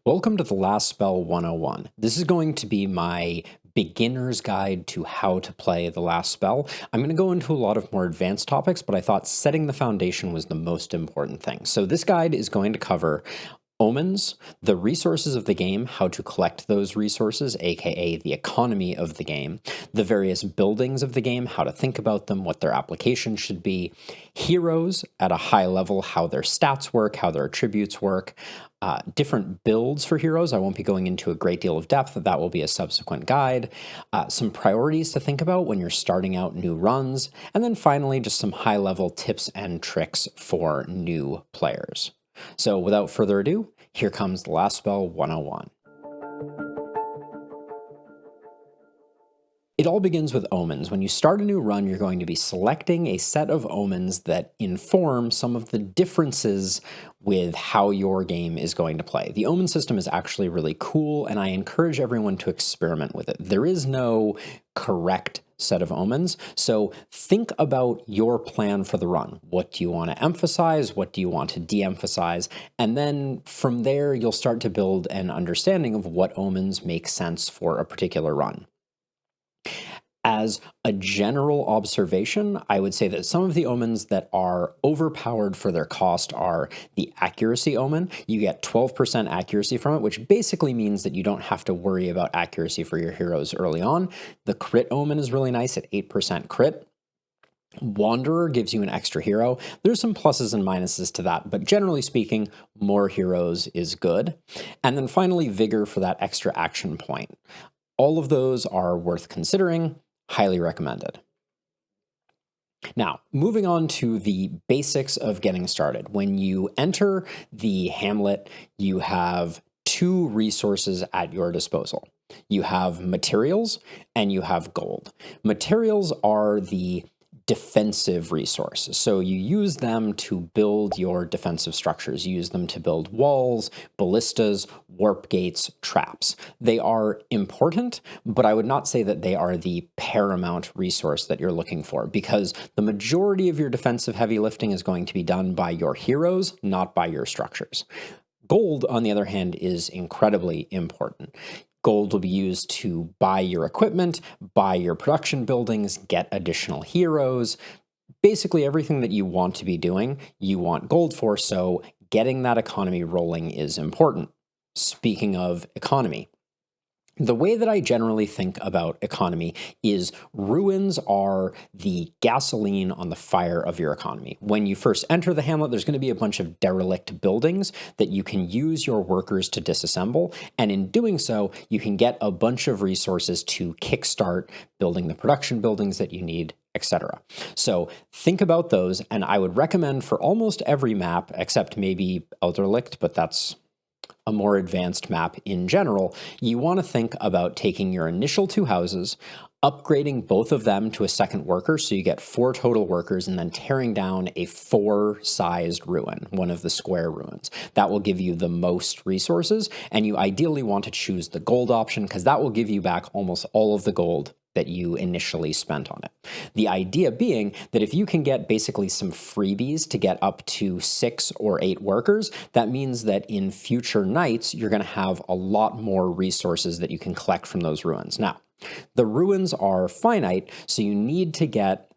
Welcome to the Last Spell 101. This is going to be my beginner's guide to how to play the last spell. I'm going to go into a lot of more advanced topics, but I thought setting the foundation was the most important thing. So this guide is going to cover Omens, the resources of the game, how to collect those resources, aka the economy of the game, the various buildings of the game, how to think about them, what their application should be, heroes at a high level, how their stats work, how their attributes work, different builds for heroes. I won't be going into a great deal of depth. That will be a subsequent guide. Some priorities to think about when you're starting out new runs. And then finally, just some high-level tips and tricks for new players. So without further ado, here comes the Last Spell 101. It all begins with omens. When you start a new run, you're going to be selecting a set of omens that inform some of the differences with how your game is going to play. The omen system is actually really cool, and I encourage everyone to experiment with it. There is no correct set of omens, so think about your plan for the run. What do you want to emphasize? What do you want to de-emphasize? And then from there, you'll start to build an understanding of what omens make sense for a particular run. As a general observation, I would say that some of the omens that are overpowered for their cost are the accuracy omen. You get 12% accuracy from it, which basically means that you don't have to worry about accuracy for your heroes early on. The crit omen is really nice at 8% crit. Wanderer gives you an extra hero. There's some pluses and minuses to that, but generally speaking, more heroes is good. And then finally, Vigor for that extra action point. All of those are worth considering. Highly recommended. Now, moving on to the basics of getting started. When you enter the hamlet, you have two resources at your disposal. You have materials and you have gold. Materials are the defensive resource. So you use them to build your defensive structures. You use them to build walls, ballistas, warp gates, traps. They are important, but I would not say that they are the paramount resource that you're looking for, because the majority of your defensive heavy lifting is going to be done by your heroes, not by your structures. Gold, on the other hand, is incredibly important. Gold will be used to buy your equipment, buy your production buildings, get additional heroes. Basically, everything that you want to be doing, you want gold for, so getting that economy rolling is important. Speaking of economy, the way that I generally think about economy is ruins are the gasoline on the fire of your economy. When you first enter the hamlet, there's going to be a bunch of derelict buildings that you can use your workers to disassemble, and in doing so, you can get a bunch of resources to kickstart building the production buildings that you need, etc. So think about those, and I would recommend for almost every map, except maybe Elderlicht, but that's a more advanced map in general, you want to think about taking your initial two houses, upgrading both of them to a second worker, so you get 4 total workers, and then tearing down a 4-sized ruin, one of the square ruins. That will give you the most resources, and you ideally want to choose the gold option, because that will give you back almost all of the gold that you initially spent on it. The idea being that if you can get basically some freebies to get up to 6 or 8 workers, that means that in future nights, you're going to have a lot more resources that you can collect from those ruins. Now, the ruins are finite, so you need to get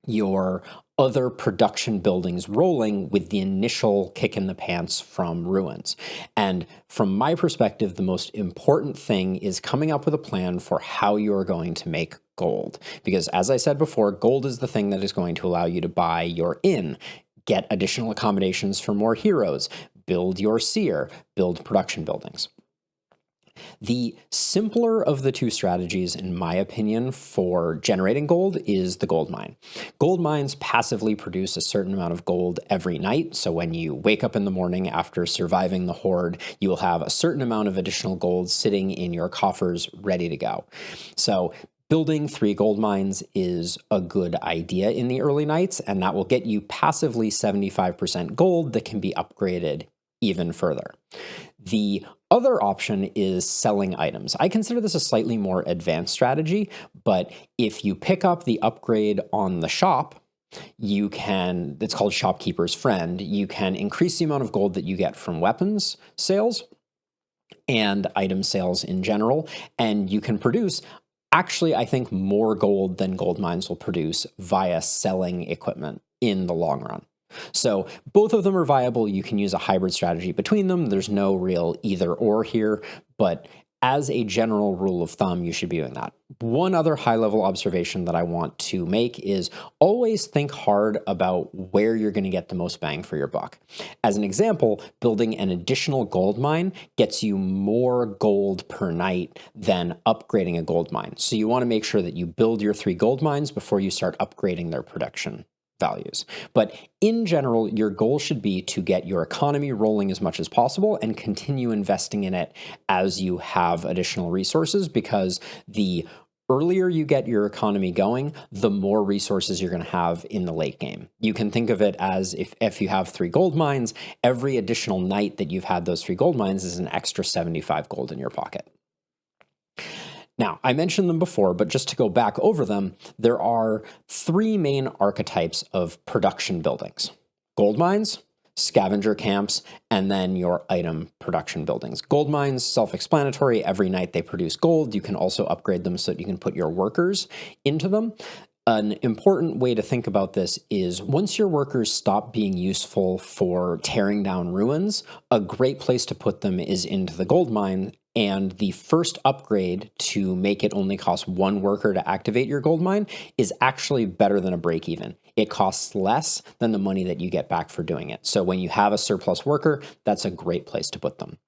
your other production buildings rolling with the initial kick in the pants from ruins. And from my perspective, the most important thing is coming up with a plan for how you're going to make gold. Because as I said before, gold is the thing that is going to allow you to buy your inn, get additional accommodations for more heroes, build your seer, build production buildings. The simpler of the two strategies, in my opinion, for generating gold is the gold mine. Gold mines passively produce a certain amount of gold every night, so when you wake up in the morning after surviving the horde, you will have a certain amount of additional gold sitting in your coffers ready to go. So building 3 gold mines is a good idea in the early nights, and that will get you passively 75% gold that can be upgraded even further. The other option is selling items. I consider this a slightly more advanced strategy, but if you pick up the upgrade on the shop, you can, it's called Shopkeeper's Friend, you can increase the amount of gold that you get from weapons sales, and item sales in general, and you can produce actually, I think, more gold than gold mines will produce via selling equipment in the long run. So both of them are viable. You can use a hybrid strategy between them. There's no real either or here, but as a general rule of thumb, you should be doing that. One other high-level observation that I want to make is always think hard about where you're going to get the most bang for your buck. As an example, building an additional gold mine gets you more gold per night than upgrading a gold mine. So you want to make sure that you build your 3 gold mines before you start upgrading their production values. But in general, your goal should be to get your economy rolling as much as possible and continue investing in it as you have additional resources, because the earlier you get your economy going, the more resources you're going to have in the late game. You can think of it as if you have 3 gold mines, every additional night that you've had those 3 gold mines is an extra 75 gold in your pocket. Now, I mentioned them before, but just to go back over them, there are 3 main archetypes of production buildings: gold mines, scavenger camps, and then your item production buildings. Gold mines, self-explanatory. Every night they produce gold. You can also upgrade them so that you can put your workers into them. An important way to think about this is once your workers stop being useful for tearing down ruins, a great place to put them is into the gold mine. And the first upgrade to make it only cost 1 worker to activate your gold mine is actually better than a break even. It costs less than the money that you get back for doing it. So when you have a surplus worker, that's a great place to put them.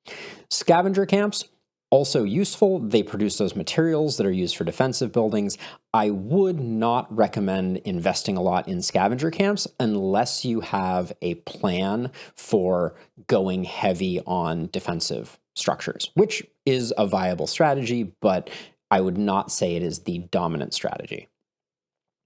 Scavenger camps, also useful. They produce those materials that are used for defensive buildings. I would not recommend investing a lot in scavenger camps unless you have a plan for going heavy on defensive structures, which is a viable strategy, but I would not say it is the dominant strategy.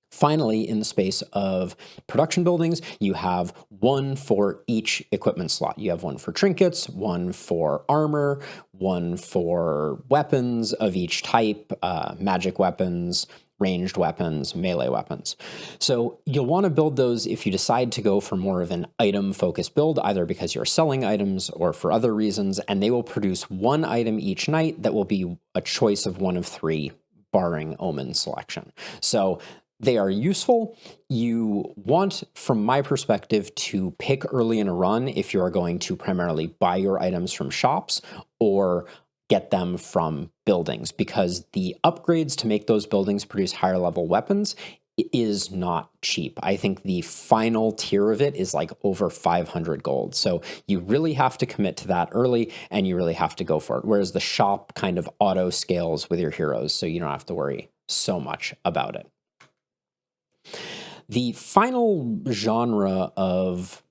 Finally, in the space of production buildings, you have 1 for each equipment slot. You have 1 for trinkets, 1 for armor, 1 for weapons of each type, magic weapons, ranged weapons, melee weapons. So you'll want to build those if you decide to go for more of an item-focused build, either because you're selling items or for other reasons, and they will produce 1 item each night that will be a choice of 1 of 3, barring Omen selection. So they are useful. You want, from my perspective, to pick early in a run if you are going to primarily buy your items from shops or get them from buildings, because the upgrades to make those buildings produce higher level weapons is not cheap. I think the final tier of it is like over 500 gold. So you really have to commit to that early and you really have to go for it. Whereas the shop kind of auto scales with your heroes, so you don't have to worry so much about it. The final genre of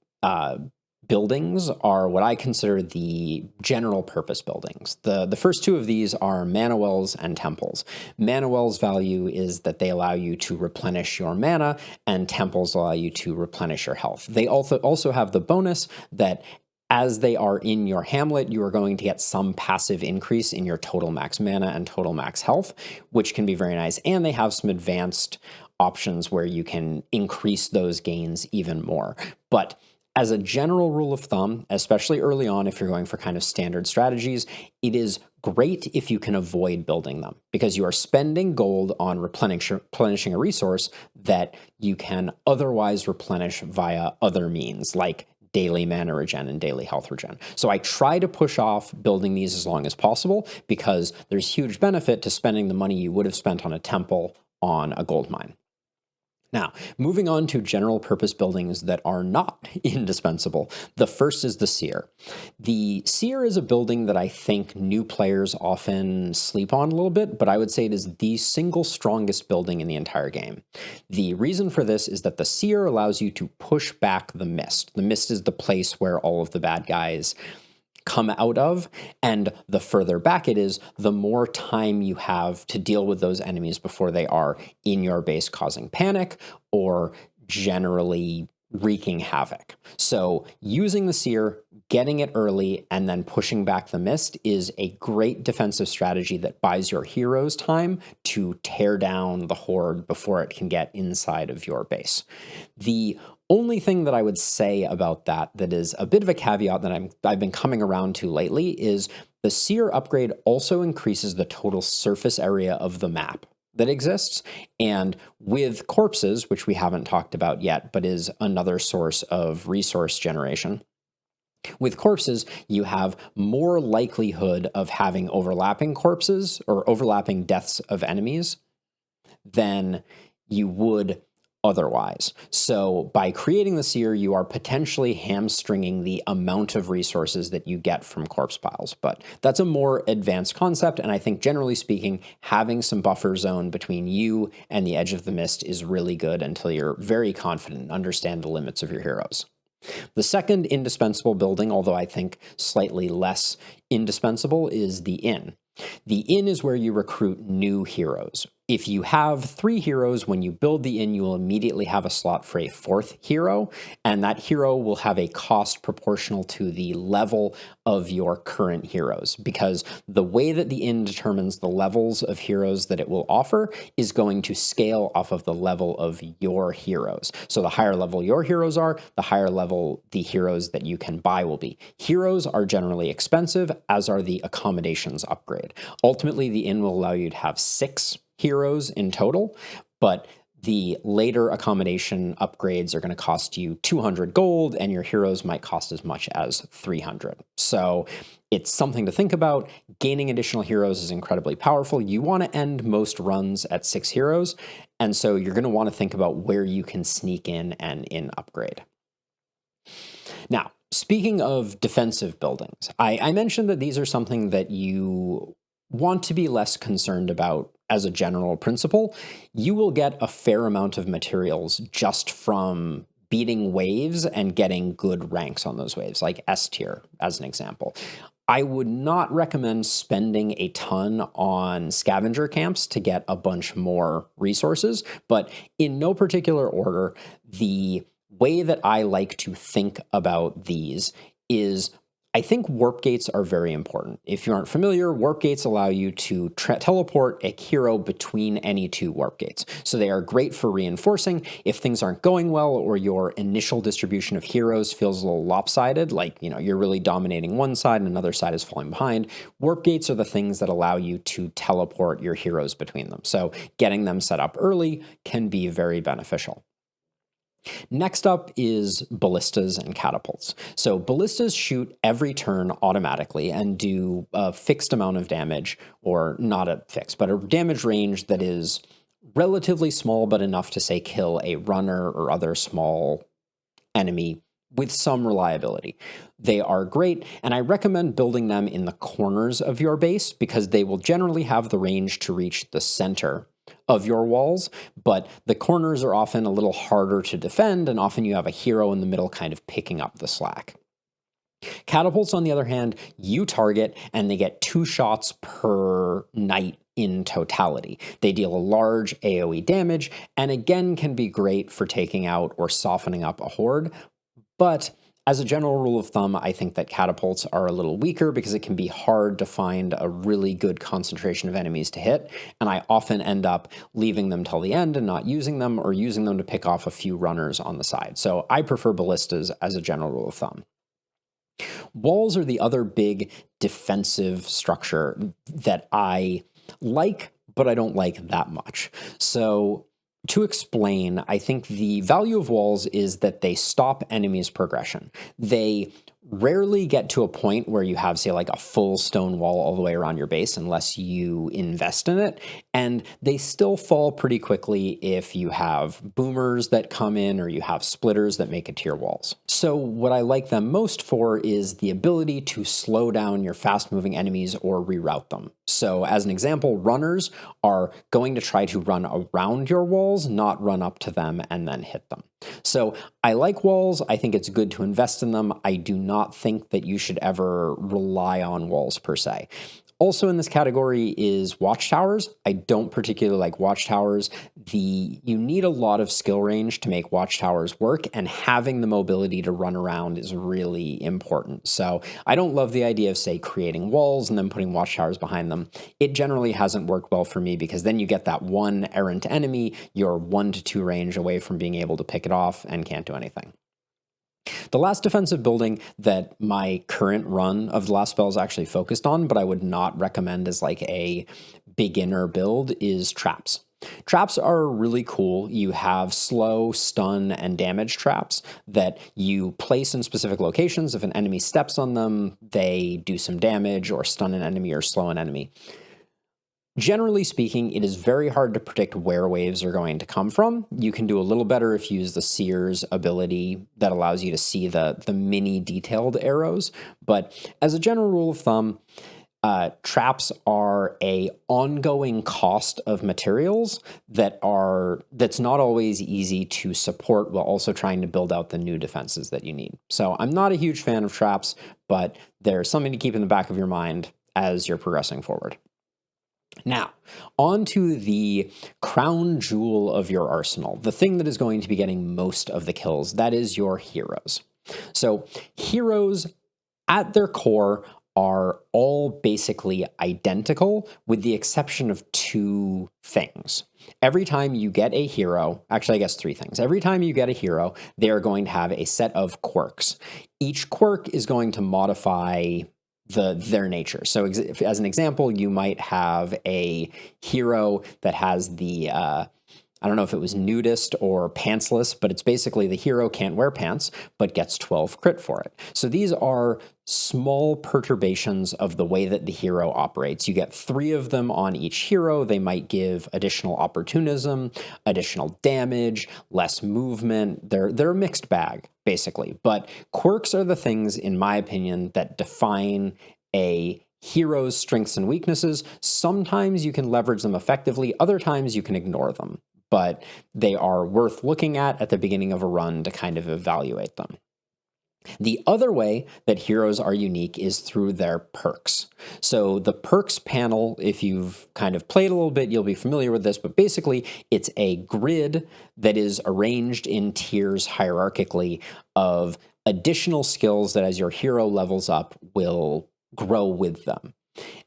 buildings are what I consider the general purpose buildings. The first 2 of these are mana wells and temples. Mana wells value is that they allow you to replenish your mana, and temples allow you to replenish your health. They also have the bonus that as they are in your hamlet, you are going to get some passive increase in your total max mana and total max health, which can be very nice. And they have some advanced options where you can increase those gains even more. But as a general rule of thumb, especially early on, if you're going for kind of standard strategies, it is great if you can avoid building them, because you are spending gold on replenishing a resource that you can otherwise replenish via other means, like daily mana regen and daily health regen. So I try to push off building these as long as possible, because there's huge benefit to spending the money you would have spent on a temple on a gold mine. Now, moving on to general purpose buildings that are not indispensable. The first is the Seer. The Seer is a building that I think new players often sleep on a little bit, but I would say it is the single strongest building in the entire game. The reason for this is that the Seer allows you to push back the mist. The mist is the place where all of the bad guys come out of, and the further back it is, the more time you have to deal with those enemies before they are in your base causing panic or generally wreaking havoc. So using the Seer, getting it early, and then pushing back the mist is a great defensive strategy that buys your heroes time to tear down the horde before it can get inside of your base. The only thing that I would say about that is a bit of a caveat that I've been coming around to lately is The Seer upgrade also increases the total surface area of the map that exists, and with corpses, which we haven't talked about yet, but is another source of resource generation, with corpses, you have more likelihood of having overlapping corpses or overlapping deaths of enemies than you would otherwise. So by creating the Seer, you are potentially hamstringing the amount of resources that you get from corpse piles. But that's a more advanced concept, and I think generally speaking, having some buffer zone between you and the edge of the mist is really good until you're very confident and understand the limits of your heroes. The second indispensable building, although I think slightly less indispensable, is the inn. The inn is where you recruit new heroes. If you have 3 heroes, when you build the inn, you will immediately have a slot for a 4th hero, and that hero will have a cost proportional to the level of your current heroes, because the way that the inn determines the levels of heroes that it will offer is going to scale off of the level of your heroes. So the higher level your heroes are, the higher level the heroes that you can buy will be. Heroes are generally expensive, as are the accommodations upgrade. Ultimately, the inn will allow you to have 6 heroes in total, but the later accommodation upgrades are going to cost you 200 gold, and your heroes might cost as much as 300. So it's something to think about. Gaining additional heroes is incredibly powerful. You want to end most runs at 6 heroes, and so you're going to want to think about where you can sneak in an inn upgrade. Now, speaking of defensive buildings, I mentioned that these are something that you want to be less concerned about as a general principle. You will get a fair amount of materials just from beating waves and getting good ranks on those waves, like S tier as an example. I would not recommend spending a ton on scavenger camps to get a bunch more resources, but in no particular order, the way that I like to think about these is I think warp gates are very important. If you aren't familiar, warp gates allow you to teleport a hero between any 2 warp gates. So they are great for reinforcing. If things aren't going well or your initial distribution of heroes feels a little lopsided, like, you're really dominating one side and another side is falling behind, warp gates are the things that allow you to teleport your heroes between them. So getting them set up early can be very beneficial. Next up is ballistas and catapults. So ballistas shoot every turn automatically and do a fixed amount of damage, or not a fixed, but a damage range that is relatively small, but enough to, say, kill a runner or other small enemy with some reliability. They are great, and I recommend building them in the corners of your base because they will generally have the range to reach the center of your walls, but the corners are often a little harder to defend, and often you have a hero in the middle kind of picking up the slack. Catapults, on the other hand, you target and they get 2 shots per night in totality. They deal a large AoE damage and again can be great for taking out or softening up a horde, but as a general rule of thumb, I think that catapults are a little weaker because it can be hard to find a really good concentration of enemies to hit, and I often end up leaving them till the end and not using them, or using them to pick off a few runners on the side. So I prefer ballistas as a general rule of thumb. Walls are the other big defensive structure that I like, but I don't like that much. So to explain, I think the value of walls is that they stop enemies' progression. They rarely get to a point where you have, say, like a full stone wall all the way around your base unless you invest in it, and they still fall pretty quickly if you have boomers that come in or you have splitters that make it to your walls. So what I like them most for is the ability to slow down your fast-moving enemies or reroute them. So as an example, runners are going to try to run around your walls, not run up to them and then hit them. So I like walls. I think it's good to invest in them. I do not think that you should ever rely on walls per se. Also in this category is watchtowers. I don't particularly like watchtowers. You need a lot of skill range to make watchtowers work, and having the mobility to run around is really important. So I don't love the idea of, say, creating walls and then putting watchtowers behind them. It generally hasn't worked well for me because then you get that one errant enemy, you're 1 to 2 range away from being able to pick it off and can't do anything. The last defensive building that my current run of the last spell is actually focused on, but I would not recommend as like a beginner build, is traps. Traps are really cool. You have slow, stun, and damage traps that you place in specific locations. If an enemy steps on them, they do some damage or stun an enemy or slow an enemy. Generally speaking, it is very hard to predict where waves are going to come from. You can do a little better if you use the Seer's ability that allows you to see the mini detailed arrows. But as a general rule of thumb, traps are a ongoing cost of materials that's not always easy to support while also trying to build out the new defenses that you need. So I'm not a huge fan of traps, but they're something to keep in the back of your mind as you're progressing forward. Now, on to the crown jewel of your arsenal, the thing that is going to be getting most of the kills, that is your heroes. So heroes at their core are all basically identical with the exception of two things. Every time you get a hero, actually I guess three things. Every time you get a hero, they are going to have a set of quirks. Each quirk is going to modify their nature. So as an example, you might have a hero that has the, I don't know if it was nudist or pantsless, but it's basically the hero can't wear pants, but gets 12 crit for it. So these are small perturbations of the way that the hero operates. You get 3 of them on each hero. They might give additional opportunism, additional damage, less movement. They're a mixed bag, basically. But quirks are the things, in my opinion, that define a hero's strengths and weaknesses. Sometimes you can leverage them effectively. Other times you can ignore them. But they are worth looking at the beginning of a run to kind of evaluate them. The other way that heroes are unique is through their perks. So the perks panel, if you've kind of played a little bit, you'll be familiar with this, but basically it's a grid that is arranged in tiers hierarchically of additional skills that as your hero levels up will grow with them.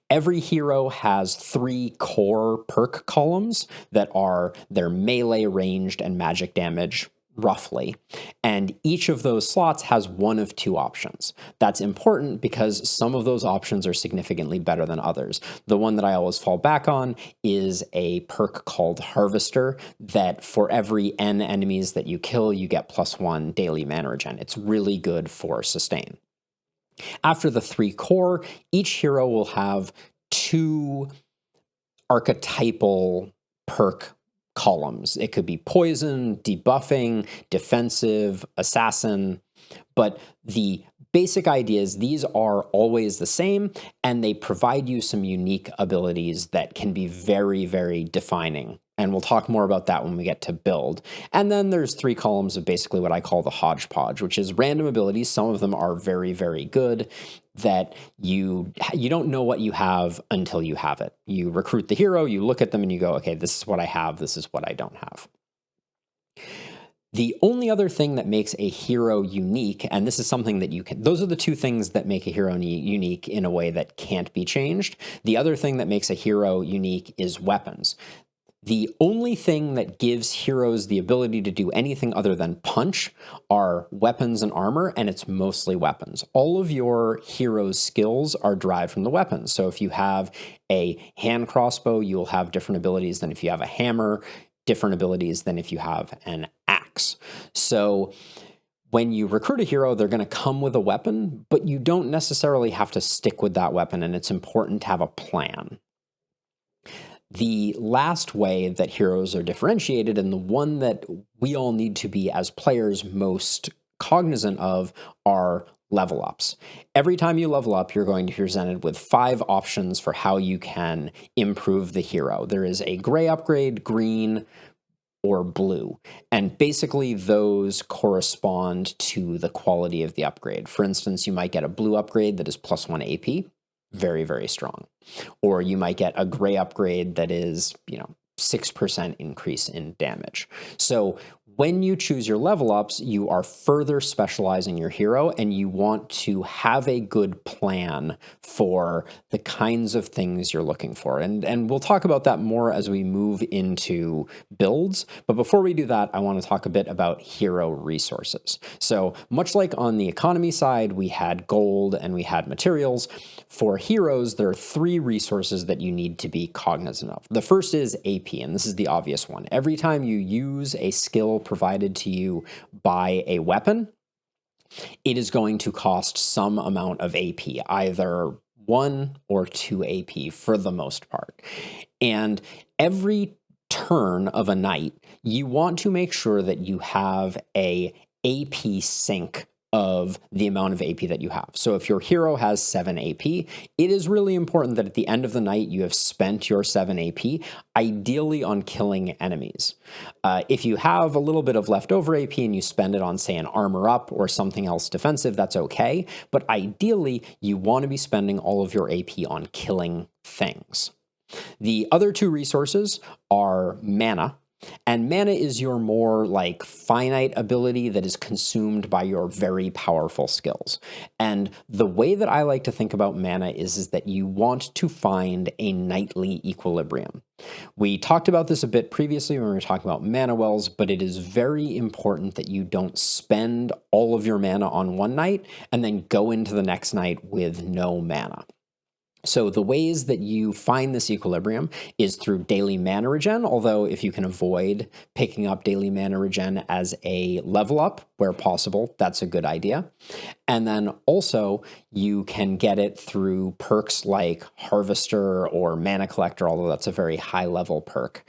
Every hero has 3 core perk columns that are their melee, ranged, and magic damage, roughly. And each of those slots has one of 2 options. That's important because some of those options are significantly better than others. The one that I always fall back on is a perk called Harvester that for every N enemies that you kill, you get +1 daily mana regen. It's really good for sustain. After the 3 core, each hero will have 2 archetypal perk columns. It could be poison, debuffing, defensive, assassin, but the basic idea is these are always the same, and they provide you some unique abilities that can be very, very defining. And we'll talk more about that when we get to build. And then there's 3 columns of basically what I call the hodgepodge, which is random abilities. Some of them are very, very good that you don't know what you have until you have it. You recruit the hero, you look at them and you go, okay, this is what I have, this is what I don't have. The only other thing that makes a hero unique, and this is something that you can, those are the 2 things that make a hero unique in a way that can't be changed. The other thing that makes a hero unique is weapons. The only thing that gives heroes the ability to do anything other than punch are weapons and armor, and it's mostly weapons. All of your heroes' skills are derived from the weapons. So if you have a hand crossbow, you will have different abilities than if you have a hammer, different abilities than if you have an axe. So when you recruit a hero, they're going to come with a weapon, but you don't necessarily have to stick with that weapon, and it's important to have a plan. The last way that heroes are differentiated, and the one that we all need to be as players most cognizant of, are level ups. Every time you level up, you're going to be presented with 5 options for how you can improve the hero. There is a gray upgrade, green, or blue. And basically those correspond to the quality of the upgrade. For instance, you might get a blue upgrade that is +1 AP. Very, very strong. Or you might get a gray upgrade that is, 6% increase in damage. So When you choose your level ups, you are further specializing your hero, and you want to have a good plan for the kinds of things you're looking for. And we'll talk about that more as we move into builds. But before we do that, I want to talk a bit about hero resources. So much like on the economy side, we had gold and we had materials. For heroes, there are 3 resources that you need to be cognizant of. The first is AP, and this is the obvious one. Every time you use a skill provided to you by a weapon, it is going to cost some amount of AP, either 1 or 2 AP for the most part. And every turn of a night, you want to make sure that you have a AP sync of the amount of AP that you have. So if your hero has 7 AP, it is really important that at the end of the night you have spent your 7 AP, ideally on killing enemies. If you have a little bit of leftover AP and you spend it on, say, an armor up or something else defensive, that's okay. But ideally, you want to be spending all of your AP on killing things. The other 2 resources are mana. And mana is your more like finite ability that is consumed by your very powerful skills. And the way that I like to think about mana is that you want to find a nightly equilibrium. We talked about this a bit previously when we were talking about mana wells, but it is very important that you don't spend all of your mana on one night and then go into the next night with no mana. So the ways that you find this equilibrium is through daily mana regen, although if you can avoid picking up daily mana regen as a level up where possible, that's a good idea. And then also you can get it through perks like Harvester or Mana Collector, although that's a very high level perk.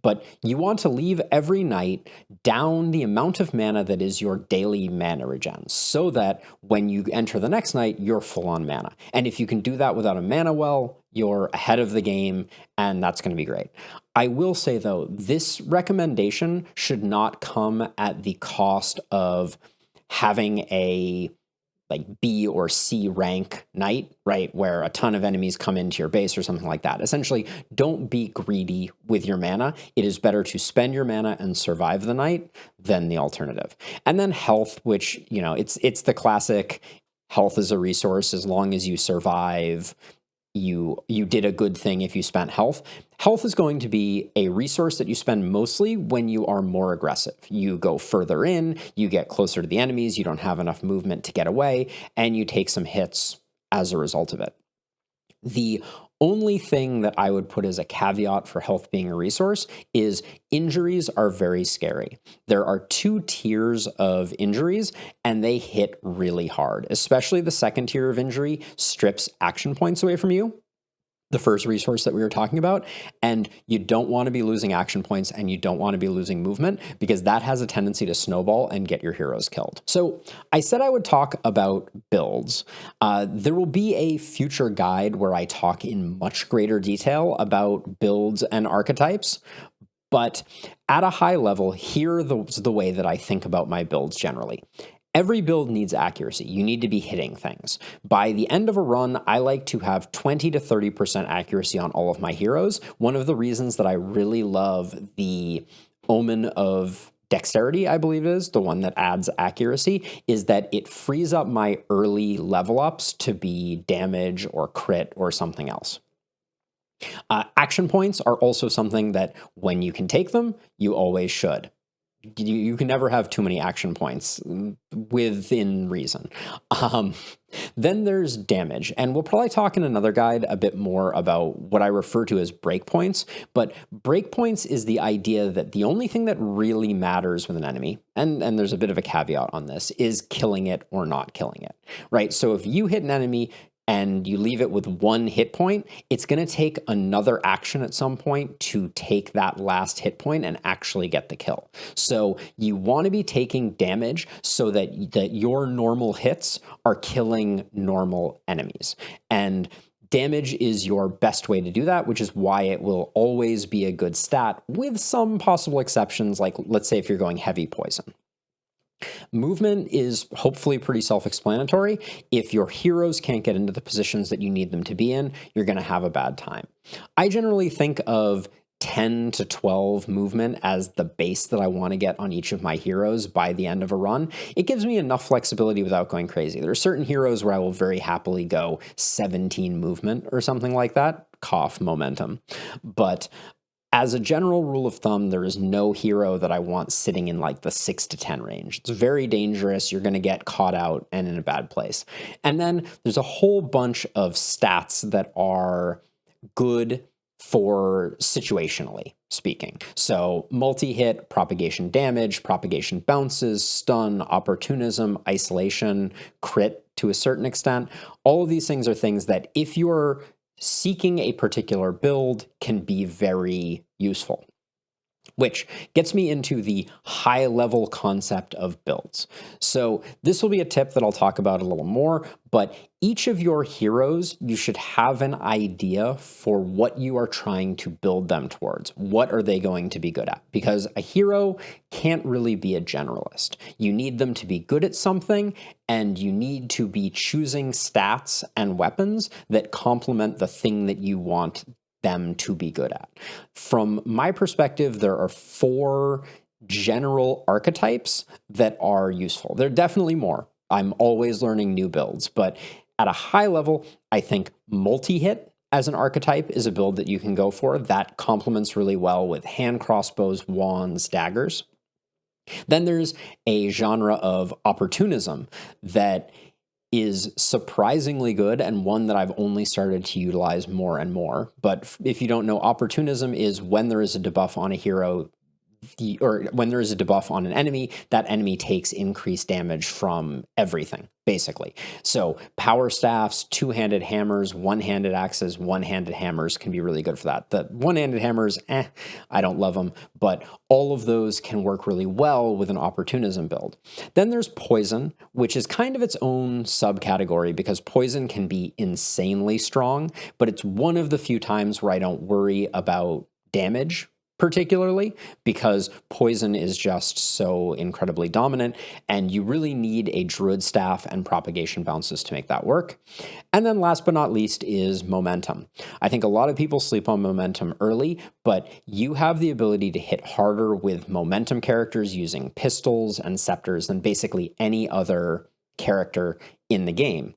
But you want to leave every night down the amount of mana that is your daily mana regen, so that when you enter the next night, you're full on mana. And if you can do that without a mana well, you're ahead of the game, and that's going to be great. I will say, though, this recommendation should not come at the cost of having a like B or C rank night, right, where a ton of enemies come into your base or something like that. Essentially, don't be greedy with your mana. It is better to spend your mana and survive the night than the alternative. And then health, which, you know, it's the classic health is a resource. As long as you survive, you did a good thing if you spent health. Health is going to be a resource that you spend mostly when you are more aggressive. You go further in, you get closer to the enemies, you don't have enough movement to get away, and you take some hits as a result of it. The only thing that I would put as a caveat for health being a resource is injuries are very scary. There are 2 tiers of injuries, and they hit really hard. Especially the second tier of injury strips action points away from you, the first resource that we were talking about, and you don't want to be losing action points and you don't want to be losing movement, because that has a tendency to snowball and get your heroes killed. So I said I would talk about builds. There will be a future guide where I talk in much greater detail about builds and archetypes, but at a high level, here is the way that I think about my builds generally. Every build needs accuracy. You need to be hitting things. By the end of a run, I like to have 20 to 30% accuracy on all of my heroes. One of the reasons that I really love the Omen of Dexterity, I believe it is, the one that adds accuracy, is that it frees up my early level ups to be damage or crit or something else. Action points are also something that when you can take them, you always should. You can never have too many action points within reason. Then there's damage, and we'll probably talk in another guide a bit more about what I refer to as breakpoints, but breakpoints is the idea that the only thing that really matters with an enemy, and there's a bit of a caveat on this, is killing it or not killing it, right? So if you hit an enemy and you leave it with 1 hit point, it's going to take another action at some point to take that last hit point and actually get the kill. So you want to be taking damage so that your normal hits are killing normal enemies. And damage is your best way to do that, which is why it will always be a good stat, with some possible exceptions, like let's say if you're going heavy poison. Movement is hopefully pretty self-explanatory. If your heroes can't get into the positions that you need them to be in, you're going to have a bad time. I generally think of 10 to 12 movement as the base that I want to get on each of my heroes by the end of a run, it gives me enough flexibility without going crazy. There are certain heroes where I will very happily go 17 movement or something like that, cough momentum. But as a general rule of thumb, there is no hero that I want sitting in like the 6 to 10 range. It's very dangerous. You're going to get caught out and in a bad place. And then there's a whole bunch of stats that are good for situationally speaking. So multi-hit, propagation damage, propagation bounces, stun, opportunism, isolation, crit to a certain extent. All of these things are things that if you're seeking a particular build can be very useful. Which gets me into the high level concept of builds. So this will be a tip that I'll talk about a little more, but each of your heroes, you should have an idea for what you are trying to build them towards. What are they going to be good at? Because a hero can't really be a generalist. You need them to be good at something, and you need to be choosing stats and weapons that complement the thing that you want them to be good at. From my perspective, there are 4 general archetypes that are useful. There are definitely more. I'm always learning new builds, but at a high level, I think multi-hit as an archetype is a build that you can go for that complements really well with hand crossbows, wands, daggers. Then there's a genre of opportunism that is surprisingly good and one that I've only started to utilize more and more. But if you don't know, opportunism is when there is a debuff on a hero, or when there is a debuff on an enemy, that enemy takes increased damage from everything, basically. So power staffs, two-handed hammers, one-handed axes, one-handed hammers can be really good for that. The one-handed hammers, I don't love them, but all of those can work really well with an opportunism build. Then there's poison, which is kind of its own subcategory because poison can be insanely strong, but it's one of the few times where I don't worry about damage particularly because poison is just so incredibly dominant and you really need a druid staff and propagation bounces to make that work. And then last but not least is momentum. I think a lot of people sleep on momentum early, but you have the ability to hit harder with momentum characters using pistols and scepters than basically any other character in the game.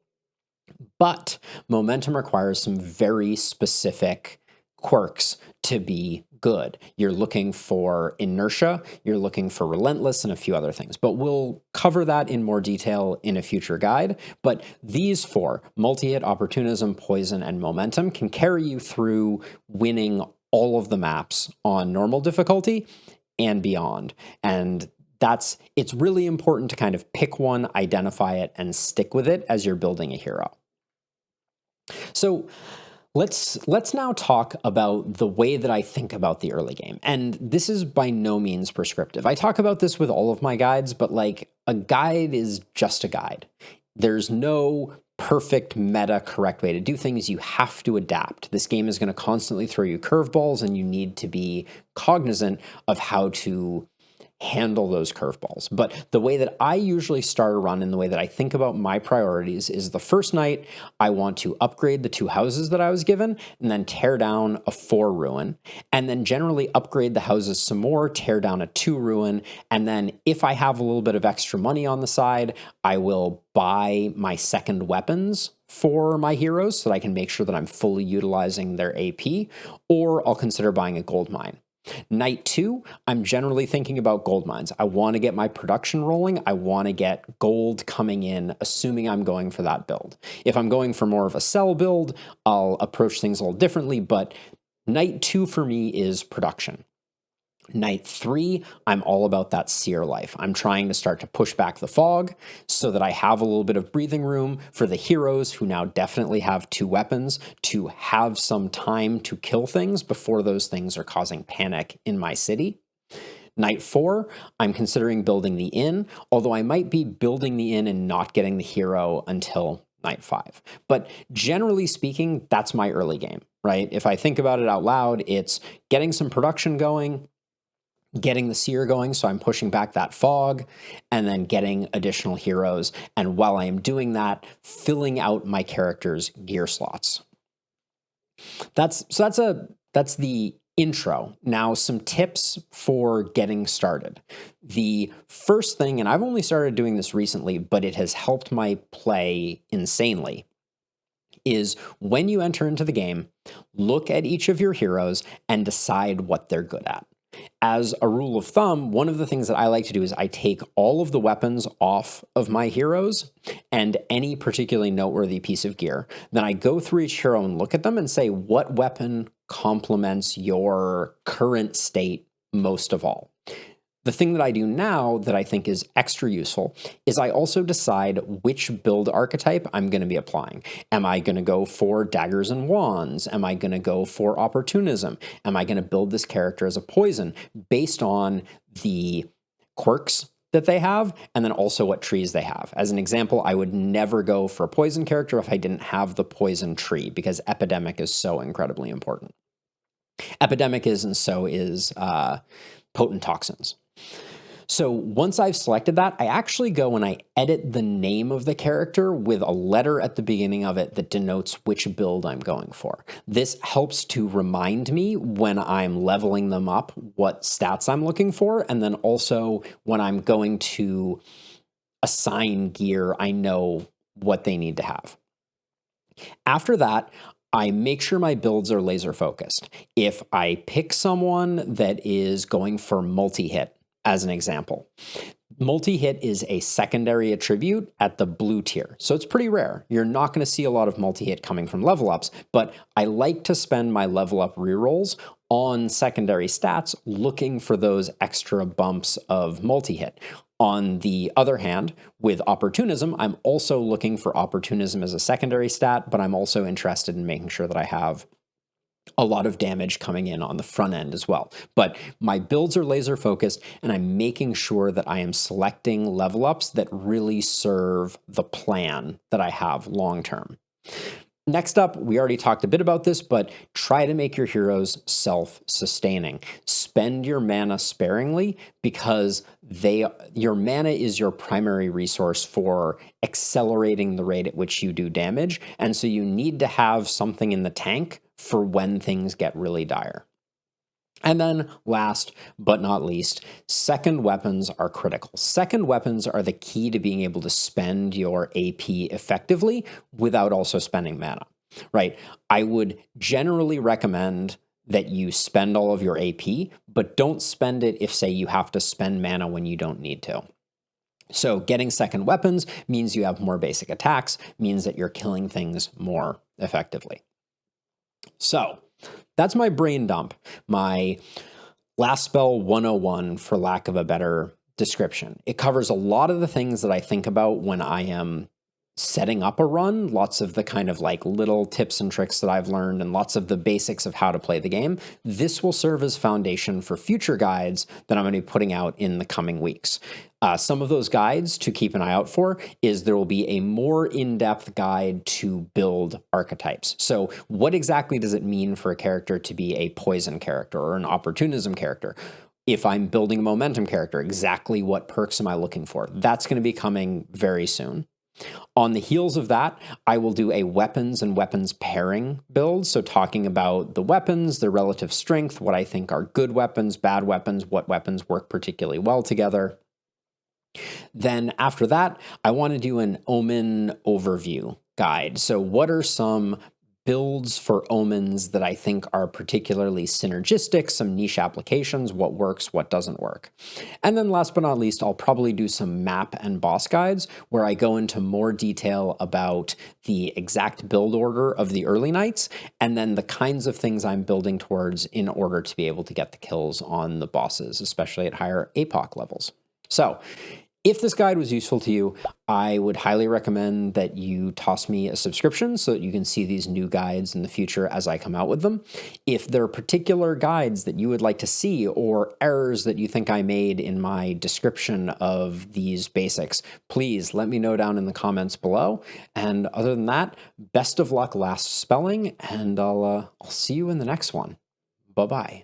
But momentum requires some very specific quirks to be good. You're looking for inertia, you're looking for relentless, and a few other things. But we'll cover that in more detail in a future guide. But these 4, multi-hit, opportunism, poison, and momentum, can carry you through winning all of the maps on normal difficulty and beyond. And it's really important to kind of pick one, identify it, and stick with it as you're building a hero. So let's now talk about the way that I think about the early game. And this is by no means prescriptive. I talk about this with all of my guides, but like a guide is just a guide. There's no perfect meta correct way to do things. You have to adapt. This game is going to constantly throw you curveballs and you need to be cognizant of how to handle those curveballs. But the way that I usually start a run and the way that I think about my priorities is the first night I want to upgrade the 2 houses that I was given and then tear down a 4 ruin and then generally upgrade the houses some more, tear down a 2 ruin. And then if I have a little bit of extra money on the side, I will buy my second weapons for my heroes so that I can make sure that I'm fully utilizing their AP, or I'll consider buying a gold mine. Night 2, I'm generally thinking about gold mines. I want to get my production rolling. I want to get gold coming in, assuming I'm going for that build. If I'm going for more of a sell build, I'll approach things a little differently, but night 2 for me is production. Night 3, I'm all about that seer life. I'm trying to start to push back the fog so that I have a little bit of breathing room for the heroes who now definitely have 2 weapons to have some time to kill things before those things are causing panic in my city. Night 4, I'm considering building the inn, although I might be building the inn and not getting the hero until night 5. But generally speaking, that's my early game, right? If I think about it out loud, it's getting some production going, getting the seer going, so I'm pushing back that fog, and then getting additional heroes. And while I am doing that, filling out my character's gear slots. That's the Intro. Now, some tips for getting started. The first thing, and I've only started doing this recently, but it has helped my play insanely, is when you enter into the game, look at each of your heroes and decide what they're good at. As a rule of thumb, one of the things that I like to do is I take all of the weapons off of my heroes and any particularly noteworthy piece of gear. Then I go through each hero and look at them and say, what weapon complements your current state most of all? The thing that I do now that I think is extra useful is I also decide which build archetype I'm going to be applying. Am I going to go for daggers and wands? Am I going to go for opportunism? Am I going to build this character as a poison based on the quirks that they have and then also what trees they have? As an example, I would never go for a poison character if I didn't have the poison tree because epidemic is so incredibly important. Epidemic is, and so is potent toxins. So once I've selected that, I actually go and I edit the name of the character with a letter at the beginning of it that denotes which build I'm going for. This helps to remind me when I'm leveling them up what stats I'm looking for, and then also when I'm going to assign gear, I know what they need to have. After that, I make sure my builds are laser focused. If I pick someone that is going for multi-hit, as an example, multi-hit is a secondary attribute at the blue tier, so it's pretty rare. You're not going to see a lot of multi-hit coming from level ups, but I like to spend my level up rerolls on secondary stats looking for those extra bumps of multi-hit. On the other hand, with opportunism, I'm also looking for opportunism as a secondary stat, but I'm also interested in making sure that I have a lot of damage coming in on the front end as well. But my builds are laser focused, and I'm making sure that I am selecting level ups that really serve the plan that I have long term. Next up, we already talked a bit about this, but try to make your heroes self-sustaining. Spend your mana sparingly because your mana is your primary resource for accelerating the rate at which you do damage, and so you need to have something in the tank for when things get really dire. And then last but not least, second weapons are critical. Second weapons are the key to being able to spend your AP effectively without also spending mana, right? I would generally recommend that you spend all of your AP, but don't spend it if, say, you have to spend mana when you don't need to. So getting second weapons means you have more basic attacks, means that you're killing things more effectively. So that's my brain dump, my last spell 101, for lack of a better description. It covers a lot of the things that I think about when I am setting up a run, lots of the kind of like little tips and tricks that I've learned and lots of the basics of how to play the game. This will serve as foundation for future guides that I'm going to be putting out in the coming weeks. Some of those guides to keep an eye out for is there will be a more in-depth guide to build archetypes. So what exactly does it mean for a character to be a poison character or an opportunism character? If I'm building a momentum character, exactly what perks am I looking for? That's going to be coming very soon. On the heels of that, I will do a weapons and weapons pairing build. So talking about the weapons, their relative strength, what I think are good weapons, bad weapons, what weapons work particularly well together. Then after that, I want to do an Omen overview guide. So what are some builds for omens that I think are particularly synergistic, some niche applications, what works, what doesn't work. And then last but not least, I'll probably do some map and boss guides where I go into more detail about the exact build order of the early nights and then the kinds of things I'm building towards in order to be able to get the kills on the bosses, especially at higher APOC levels. So if this guide was useful to you, I would highly recommend that you toss me a subscription so that you can see these new guides in the future as I come out with them. If there are particular guides that you would like to see or errors that you think I made in my description of these basics, please let me know down in the comments below. And other than that, best of luck last spelling, and I'll see you in the next one. Bye-bye.